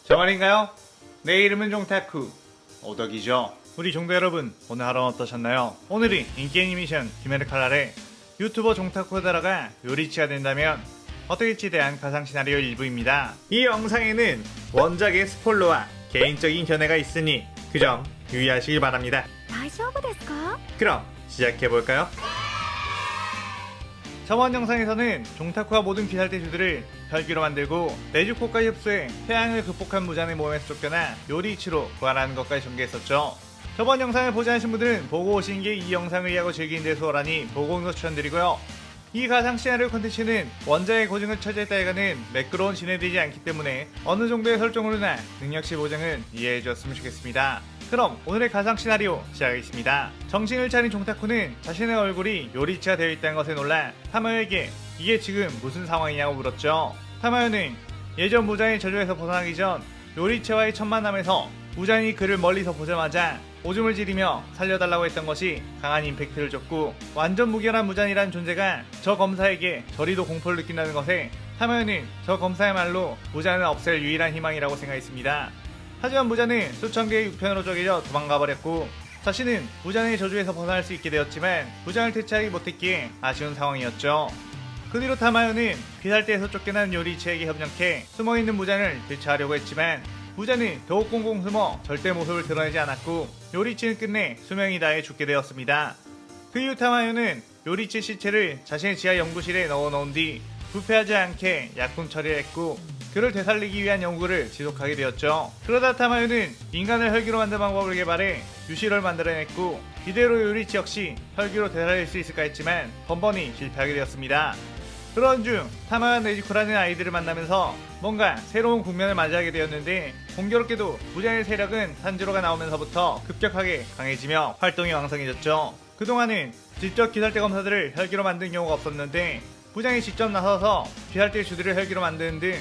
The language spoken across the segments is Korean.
저 말인가요? 내 이름은 종타쿠 오덕이죠. 우리 종도 여러분, 오늘 하루는 어떠셨나요? 오늘이 인기 애니메이션 귀멸의 칼날에 유튜버 종타쿠다라가 요리치가 된다면 어떻게일지에 대한 가상 시나리오 일부입니다. 이 영상에는 원작의 스포일러와 개인적인 견해가 있으니 그 점 유의하시길 바랍니다. 大丈夫ですか? 그럼 시작해볼까요? 저번 영상에서는 종타쿠와 모든 귀살대주들을 혈기로 만들고 네즈코까지 흡수해 태양을 극복한 무잔의 몸에서 쫓겨나 요리이치로 부활하는 것까지 전개했었죠. 저번 영상을 보지 않으신 분들은 보고 오신 게 이 영상을 이해하고 즐기는 데 수월하니 보고 오는 거 추천드리고요. 이 가상 시나리오 콘텐츠는 원작의 고증을 처지했다 해가는 매끄러운 진행되지 않기 때문에 어느 정도의 설정으로나 능력치 보장은 이해해 주었으면 좋겠습니다. 그럼 오늘의 가상 시나리오 시작하겠습니다. 정신을 차린 종타쿠는 자신의 얼굴이 요리치가 되어 있다는 것에 놀라 타마요에게 이게 지금 무슨 상황이냐고 물었죠. 타마요는 예전 무장의 저주에서 벗어나기 전 요리치와의 첫 만남에서 무장이 그를 멀리서 보자마자 오줌을 지르며 살려달라고 했던 것이 강한 임팩트를 줬고, 완전 무결한 무잔이란 존재가 저 검사에게 저리도 공포를 느낀다는 것에 타마요는 저 검사야말로 무잔을 없앨 유일한 희망이라고 생각했습니다. 하지만 무잔은 수천 개의 육편으로 쪼개져 도망가버렸고 자신은 무잔의 저주에서 벗어날 수 있게 되었지만 무장을 대체하지 못했기에 아쉬운 상황이었죠. 그 뒤로 타마요는 귀살대에서 쫓겨난 요리치에게 협력해 숨어있는 무잔을 대체하려고 했지만 무잔은 더욱 꽁꽁 숨어 절대 모습을 드러내지 않았고 요리치는 끝내 수명이 다해 죽게 되었습니다. 그 이후 타마요는 요리치 시체를 자신의 지하 연구실에 넣어놓은 뒤 부패하지 않게 약품 처리를 했고 그를 되살리기 위한 연구를 지속하게 되었죠. 그러다 타마요는 인간을 혈기로 만드는 방법을 개발해 유실을 만들어냈고 이대로 요리치 역시 혈기로 되살릴 수 있을까 했지만 번번이 실패하게 되었습니다. 그런 중 타마와 네즈코라는 아이들을 만나면서 뭔가 새로운 국면을 맞이하게 되었는데, 공교롭게도 무장의 세력은 탄지로가 나오면서부터 급격하게 강해지며 활동이 왕성해졌죠. 그동안은 직접 귀살대 검사들을 혈기로 만든 경우가 없었는데 무장이 직접 나서서 귀살대 주들을 혈기로 만드는 등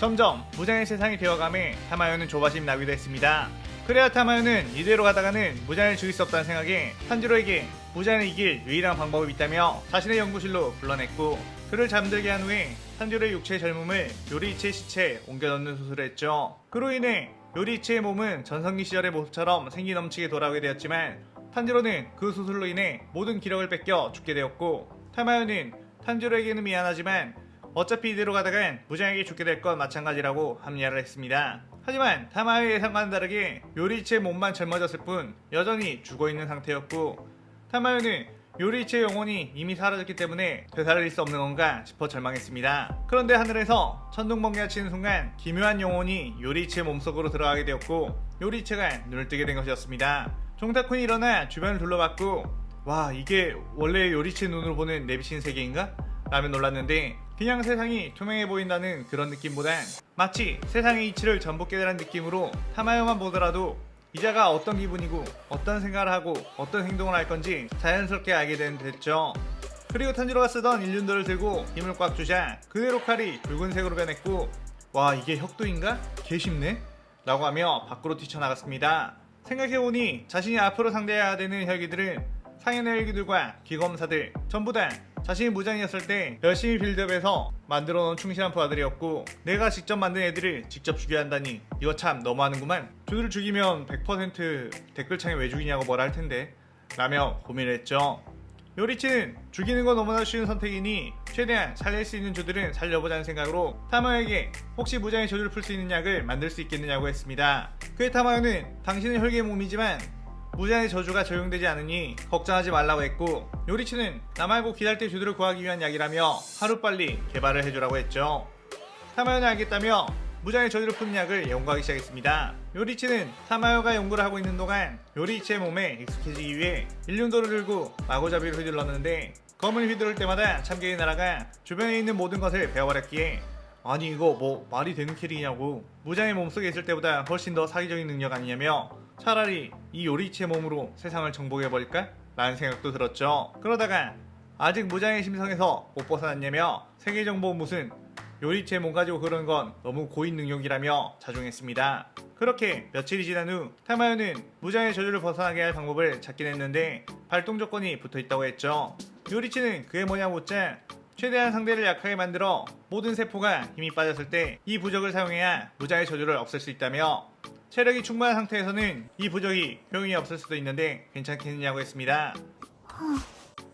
점점 무장의 세상이 되어가며 타마요는 조바심 나기도 했습니다. 그래야 타마요는 이대로 가다가는 무장을 죽일 수 없다는 생각에 탄지로에게 무장을 이길 유일한 방법이 있다며 자신의 연구실로 불러냈고, 그를 잠들게 한 후에 탄지로의 육체의 젊음을 요리이치의 시체에 옮겨 넣는 수술을 했죠. 그로 인해 요리이치의 몸은 전성기 시절의 모습처럼 생기 넘치게 돌아오게 되었지만 탄지로는 그 수술로 인해 모든 기력을 뺏겨 죽게 되었고, 타마요는 탄지로에게는 미안하지만 어차피 이대로 가다간 무장에게 죽게 될 건 마찬가지라고 합리화를 했습니다. 하지만 타마요의 예상과는 다르게 요리이치의 몸만 젊어졌을 뿐 여전히 죽어있는 상태였고, 타마요는 요리이치의 영혼이 이미 사라졌기 때문에 되살릴 수 없는 건가 싶어 절망했습니다. 그런데 하늘에서 천둥번개가 치는 순간 기묘한 영혼이 요리이치의 몸속으로 들어가게 되었고 요리이치가 눈을 뜨게 된 것이었습니다. 종타쿠는 일어나 주변을 둘러봤고, 와, 이게 원래 요리이치의 눈으로 보는 내비친 세계인가? 라며 놀랐는데 그냥 세상이 투명해 보인다는 그런 느낌보단 마치 세상의 이치를 전부 깨달은 느낌으로 타마요만 보더라도 이자가 어떤 기분이고 어떤 생각을 하고 어떤 행동을 할 건지 자연스럽게 알게 되는 듯했죠. 그리고 탄지로가 쓰던 일륜도를 들고 힘을 꽉 주자 그대로 칼이 붉은색으로 변했고, 와, 이게 혁도인가? 개쉽네? 라고 하며 밖으로 뛰쳐나갔습니다. 생각해보니 자신이 앞으로 상대해야 되는 혈기들은 상현의 혈기들과 기검사들 전부 다 자신이 무장이었을 때 열심히 빌드업해서 만들어놓은 충실한 부하들이었고, 내가 직접 만든 애들을 직접 죽여야 한다니 이거 참 너무하는구만. 주들을 죽이면 100% 댓글창에 왜 죽이냐고 뭐라 할 텐데 라며 고민을 했죠. 요리치는 죽이는 건 너무나 쉬운 선택이니 최대한 살릴 수 있는 주들은 살려보자는 생각으로 타마요에게 혹시 무장의 저주를 풀 수 있는 약을 만들 수 있겠느냐고 했습니다. 그의 타마요는 당신은 혈기의 몸이지만 무장의 저주가 적용되지 않으니 걱정하지 말라고 했고, 요리치는 나 말고 귀살대 주들을 구하기 위한 약이라며 하루빨리 개발을 해주라고 했죠. 타마요는 알겠다며 무장의 저주를 푸는 약을 연구하기 시작했습니다. 요리치는 타마요가 연구를 하고 있는 동안 요리치의 몸에 익숙해지기 위해 일륜도를 들고 마구잡이로 휘둘렀는데 검을 휘두를 때마다 참견이 날아가 주변에 있는 모든 것을 베어버렸기에, 아니 이거 뭐 말이 되는 캐릭이냐고, 무장의 몸속에 있을 때보다 훨씬 더 사기적인 능력 아니냐며 차라리 이 요리치의 몸으로 세상을 정복해버릴까? 라는 생각도 들었죠. 그러다가 아직 무장의 심성에서 못 벗어났냐며 세계정보 무슨 요리치의 몸 가지고 그러는 건 너무 고인 능력이라며 자중했습니다. 그렇게 며칠이 지난 후 타마요는 무장의 저주를 벗어나게 할 방법을 찾긴 했는데 발동 조건이 붙어있다고 했죠. 요리치는 그게 뭐냐 묻자 최대한 상대를 약하게 만들어 모든 세포가 힘이 빠졌을 때 이 부적을 사용해야 무장의 저주를 없앨 수 있다며 체력이 충분한 상태에서는 이 부적이 효용이 없을 수도 있는데 괜찮겠느냐고 했습니다.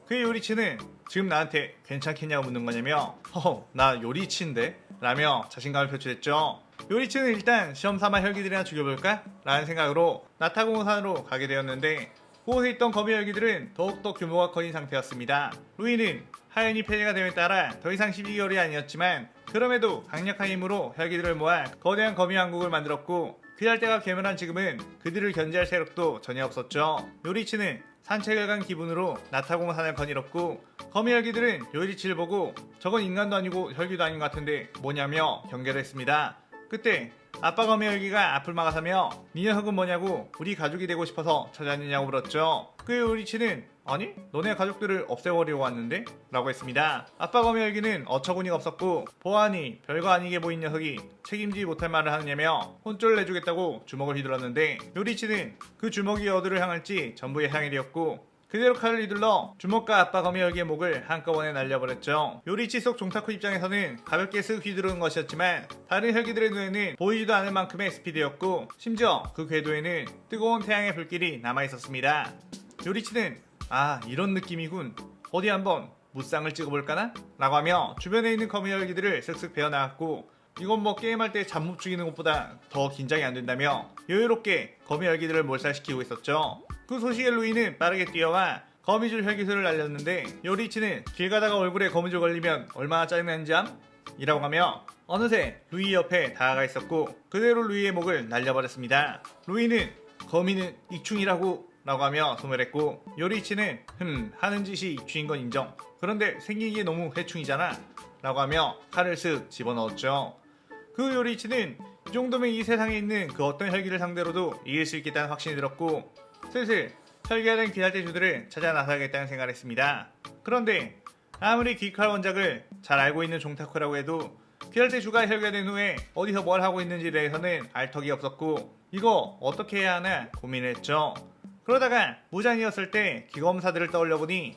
그의 요리치는 지금 나한테 괜찮겠냐고 묻는 거냐며 허허 나 요리치인데? 라며 자신감을 표출했죠. 요리치는 일단 시험삼아 혈기들이나 죽여볼까? 라는 생각으로 나타공산으로 가게 되었는데 그곳에 있던 거미 혈기들은 더욱더 규모가 커진 상태였습니다. 루이는 하연이 폐지가 됨에 따라 더 이상 12개월이 아니었지만 그럼에도 강력한 힘으로 혈기들을 모아 거대한 거미 왕국을 만들었고 그날 때가 괴멸한 지금은 그들을 견제할 세력도 전혀 없었죠. 요리치는 산책을 간 기분으로 나타공산을 거닐었고 거미 혈기들은 요리치를 보고 저건 인간도 아니고 혈기도 아닌 것 같은데 뭐냐며 경계를 했습니다. 그때 아빠 거미 혈기가 앞을 막아서며 니 녀석은 뭐냐고 우리 가족이 되고 싶어서 찾아왔느냐고 물었죠. 그의 요리치는 아니 너네 가족들을 없애버리고 왔는데? 라고 했습니다. 아빠 거미 혈기는 어처구니가 없었고 보아하니 별거 아니게 보인 녀석이 책임지지 못할 말을 하느냐며 혼쭐을 내주겠다고 주먹을 휘둘렀는데 요리치는 그 주먹이 어디를 향할지 전부 예상이 되었고 그대로 칼을 휘둘러 주먹과 아빠 거미 혈기의 목을 한꺼번에 날려버렸죠. 요리치 속 종타쿠 입장에서는 가볍게 쓱 휘두르는 것이었지만 다른 혈기들의 눈에는 보이지도 않을 만큼의 스피드였고 심지어 그 궤도에는 뜨거운 태양의 불길이 남아있었습니다. 요리치는 아 이런 느낌이군 어디 한번 무쌍을 찍어볼까나? 라고 하며 주변에 있는 거미 혈기들을 쓱쓱 베어나갔고 이건 뭐 게임할 때 잡몹 죽이는 것보다 더 긴장이 안 된다며 여유롭게 거미 혈기들을 몰살시키고 있었죠. 그 소식에 루이는 빠르게 뛰어와 거미줄 혈기술을 날렸는데 요리치는 길 가다가 얼굴에 거미줄 걸리면 얼마나 짜증나는지 암? 이라고 하며 어느새 루이 옆에 다가가 있었고 그대로 루이의 목을 날려버렸습니다. 루이는 거미는 익충이라고 라고 하며 소멸했고 요리치는 하는 짓이 익충인 건 인정 그런데 생긴 게 너무 해충이잖아 라고 하며 칼을 쓱 집어넣었죠. 그 요리치는 이 정도면 이 세상에 있는 그 어떤 혈기를 상대로도 이길 수 있겠다는 확신이 들었고 슬슬 혈기화된 귀할대주들을 찾아 나서야겠다는 생각을 했습니다. 그런데 아무리 귀칼 원작을 잘 알고 있는 종타쿠라고 해도 귀할대주가 혈기화된 후에 어디서 뭘 하고 있는지에 대해서는 알 턱이 없었고 이거 어떻게 해야 하나 고민을 했죠. 그러다가 무장이었을 때 기검사들을 떠올려보니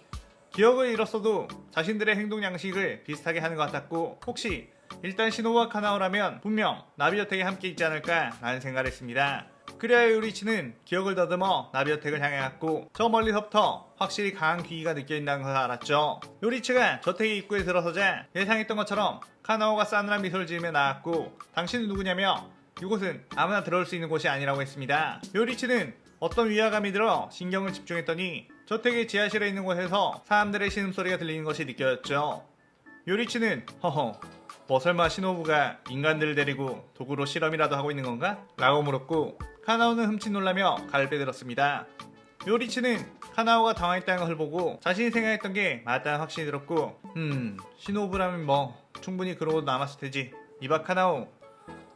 기억을 잃었어도 자신들의 행동 양식을 비슷하게 하는 것 같았고 혹시 일단 시노부와 카나오라면 분명 나비여택에 함께 있지 않을까 라는 생각을 했습니다. 그래야 요리치는 기억을 더듬어 나비여택을 향해 갔고 저 멀리서부터 확실히 강한 귀기가 느껴진다는 것을 알았죠. 요리치가 저택의 입구에 들어서자 예상했던 것처럼 카나오가 싸늘한 미소를 지으며 나왔고 당신은 누구냐며 이곳은 아무나 들어올 수 있는 곳이 아니라고 했습니다. 요리치는 어떤 위화감이 들어 신경을 집중했더니 저택의 지하실에 있는 곳에서 사람들의 신음소리가 들리는 것이 느껴졌죠. 요리치는 허허 뭐 설마 시노부가 인간들을 데리고 도구로 실험이라도 하고 있는 건가? 라고 물었고 카나오는 흠칫 놀라며 칼을 빼들었습니다. 요리치는 카나오가 당황했다는 것을 보고 자신이 생각했던 게 맞다는 확신이 들었고 시노부라면 뭐 충분히 그러고 남았을 테지. 이봐 카나오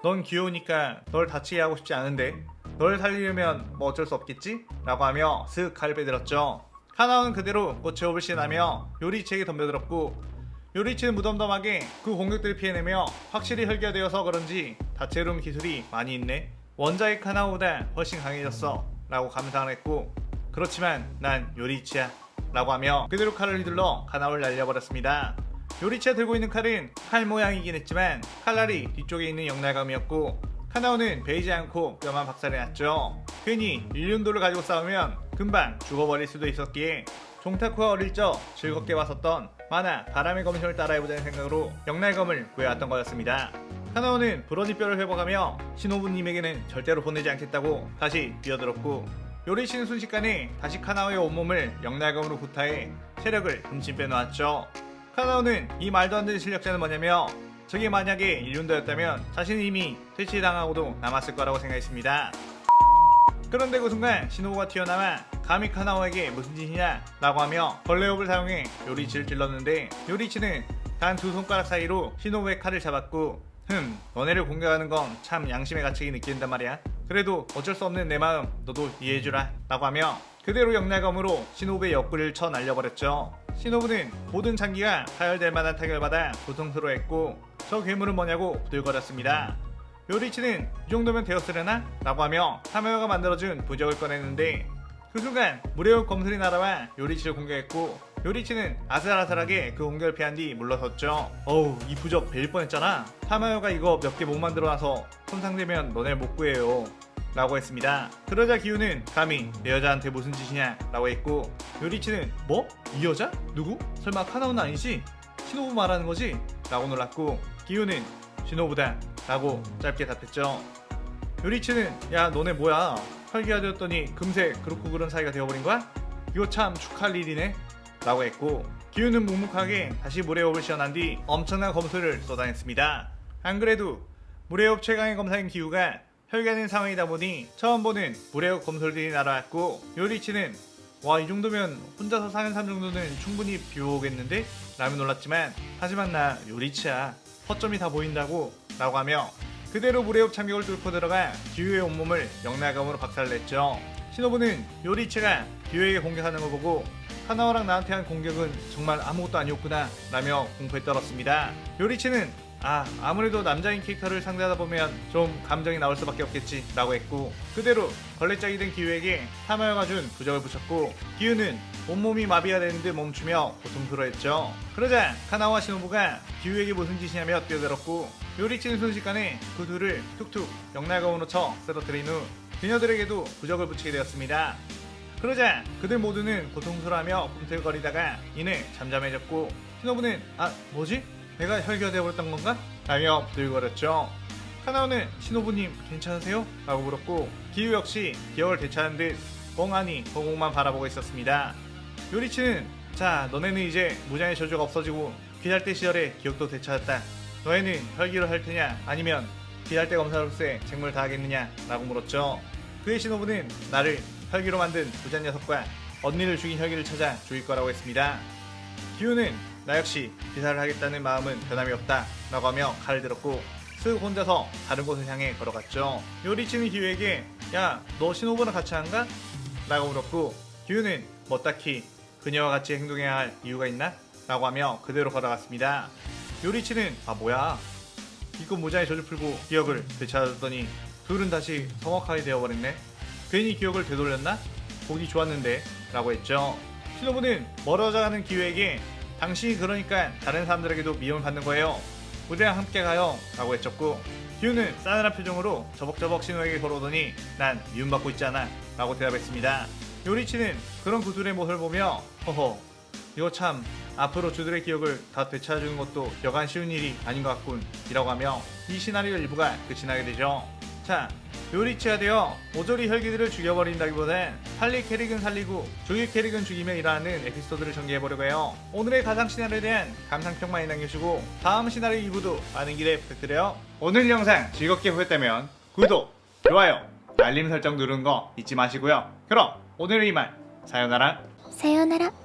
넌 귀여우니까 널 다치게 하고 싶지 않은데 널 살리려면 뭐 어쩔 수 없겠지? 라고 하며 슥 칼을 빼들었죠. 카나오는 그대로 꽃의 호흡을 시전하며 요리치에게 덤벼들었고 요리치는 무덤덤하게 그 공격들을 피해내며 확실히 혈기화되어서 그런지 다채로운 기술이 많이 있네. 원작의 카나오보다 훨씬 강해졌어 라고 감상을 했고 그렇지만 난 요리치야 라고 하며 그대로 칼을 휘둘러 카나오를 날려버렸습니다. 요리치가 들고 있는 칼은 칼 모양이긴 했지만 칼날이 뒤쪽에 있는 영날감이었고 카나오는 베이지 않고 뼈만 박살내놨죠. 괜히 일륜도를 가지고 싸우면 금방 죽어버릴 수도 있었기에 종타쿠가 어릴 적 즐겁게 봤었던 만화 바람의 검심을 따라해보자는 생각으로 영날검을 구해왔던 거였습니다. 카나오는 브러니뼈를 회복하며 시노부님에게는 절대로 보내지 않겠다고 다시 뛰어들었고 요리치는 순식간에 다시 카나오의 온몸을 영날검으로 구타해 체력을 훔친 빼놓았죠. 카나오는 이 말도 안 되는 실력자는 뭐냐며 저게 만약에 일륜도였다면 자신은 이미 퇴치당하고도 남았을 거라고 생각했습니다. 그런데 그 순간 시노부가 튀어나와 감히 카나오에게 무슨 짓이냐 라고 하며 벌레홉을 사용해 요리치를 찔렀는데 요리치는 단 두 손가락 사이로 시노부의 칼을 잡았고 너네를 공격하는 건 참 양심의 가책이 느낀단 말이야. 그래도 어쩔 수 없는 내 마음 너도 이해해주라 라고 하며 그대로 영날검으로 시노부의 옆구리를 쳐 날려버렸죠. 시노부는 모든 장기가 파열될 만한 타격을 받아 고통스러워했고 저 괴물은 뭐냐고 부들거렸습니다. 요리치는 이 정도면 되었으려나? 라고 하며 카메오가 만들어준 부적을 꺼냈는데 그 순간 무례한 검술이 날아와 요리치를 공격했고 요리치는 아슬아슬하게 그 공격을 피한 뒤 물러섰죠. 어우, 이 부적 베일 뻔했잖아. 타마요가 이거 몇 개 못 만들어놔서 손상되면 너네 못 구해요 라고 했습니다. 그러자 기우는 감히 내 여자한테 무슨 짓이냐 라고 했고, 요리치는 뭐? 이 여자? 누구? 설마 카나오는 아니지? 시노부 말하는 거지? 라고 놀랐고, 기우는 시노부다 라고 짧게 답했죠. 요리치는 야 너네 뭐야, 혈기가 되었더니 금세 그렇고 그런 사이가 되어버린 거야? 이거 참 축하할 일이네 라고 했고, 기우는 묵묵하게 다시 물의 호흡을 시원한 뒤 엄청난 검술을 쏟아냈습니다. 안 그래도 물의 호흡 최강의 검사인 기우가 혈기하는 상황이다 보니 처음 보는 물의 호흡 검술들이 날아왔고, 요리치는 와 이 정도면 혼자서 사는 삶 정도는 충분히 비워오겠는데? 라며 놀랐지만, 하지만 나 요리치야, 허점이 다 보인다고 라고 하며 그대로 물의 호흡 참격을 뚫고 들어가 기우의 온몸을 영나감으로 박살냈죠. 시노부는 요리치가 기우에게 공격하는 걸 보고 카나오랑 나한테 한 공격은 정말 아무것도 아니었구나 라며 공포에 떨었습니다. 요리치는 아무래도 남자인 캐릭터를 상대하다 보면 좀 감정이 나올 수밖에 없겠지 라고 했고, 그대로 걸레짝이 된 기우에게 타마요가 준 부적을 붙였고, 기우는 온몸이 마비가 되는 듯 멈추며 고통스러워했죠. 그러자 카나오와 시노부가 기우에게 무슨 짓이냐며 뛰어들었고, 요리치는 순식간에 그 둘을 툭툭 영날검으로 쳐 쓰러뜨린 후 그녀들에게도 부적을 붙이게 되었습니다. 그러자 그들 모두는 고통스러워하며 꿈틀거리다가 이내 잠잠해졌고, 시노부는 뭐지? 내가 혈기가 되어버렸던 건가? 라며 부들거렸죠. 카나오는 시노부님 괜찮으세요? 라고 물었고, 기우 역시 기억을 되찾은 듯 멍하니 거공만 바라보고 있었습니다. 요리치는 자 너네는 이제 무장의 저주가 없어지고 귀할대 시절의 기억도 되찾았다. 너희는 혈기로 할 테냐 아니면 귀할대 검사로서의 책무를 다하겠느냐 라고 물었죠. 그의 시노부는 나를 혈기로 만든 부잔 녀석과 언니를 죽인 혈기를 찾아 죽일 거라고 했습니다. 기우는 나 역시 기사를 하겠다는 마음은 변함이 없다 라고 하며 칼을 들었고 슥 혼자서 다른 곳을 향해 걸어갔죠. 요리치는 기우에게 야 너 시노부랑 같이 안 가? 라고 물었고, 기우는 뭐 딱히 그녀와 같이 행동해야 할 이유가 있나? 라고 하며 그대로 걸어갔습니다. 요리치는 뭐야, 이거 모자에 저주 풀고 기억을 되찾았더니 둘은 다시 성악하게 되어버렸네. 괜히 기억을 되돌렸나? 보기 좋았는데 라고 했죠. 시노부는 멀어져가는 기우에게 당신이 그러니까 다른 사람들에게도 미움을 받는 거예요. 우리랑 함께 가요 라고 했었고, 기우는 싸늘한 표정으로 저벅저벅 신호에게 걸어오더니 난 미움받고 있지 않아 라고 대답했습니다. 요리치는 그런 그들의 모습을 보며 허허 이거 참 앞으로 주들의 기억을 다 되찾아주는 것도 여간 쉬운 일이 아닌 것 같군 이라고 하며 이 시나리오 일부가 끝이 나게 되죠. 자, 요리치가 되어 모조리 혈기들을 죽여버린다기보단 살릴 캐릭은 살리고 죽일 캐릭은 죽이며 일하는 에피소드를 전개해보려고 해요. 오늘의 가상 시나리오에 대한 감상평 많이 남겨주시고 다음 시나리오 2부도 많은 기대 부탁드려요. 오늘 영상 즐겁게 보셨다면 구독, 좋아요, 알림 설정 누르는 거 잊지 마시고요. 그럼 오늘은 이만 사요나라.さようなら。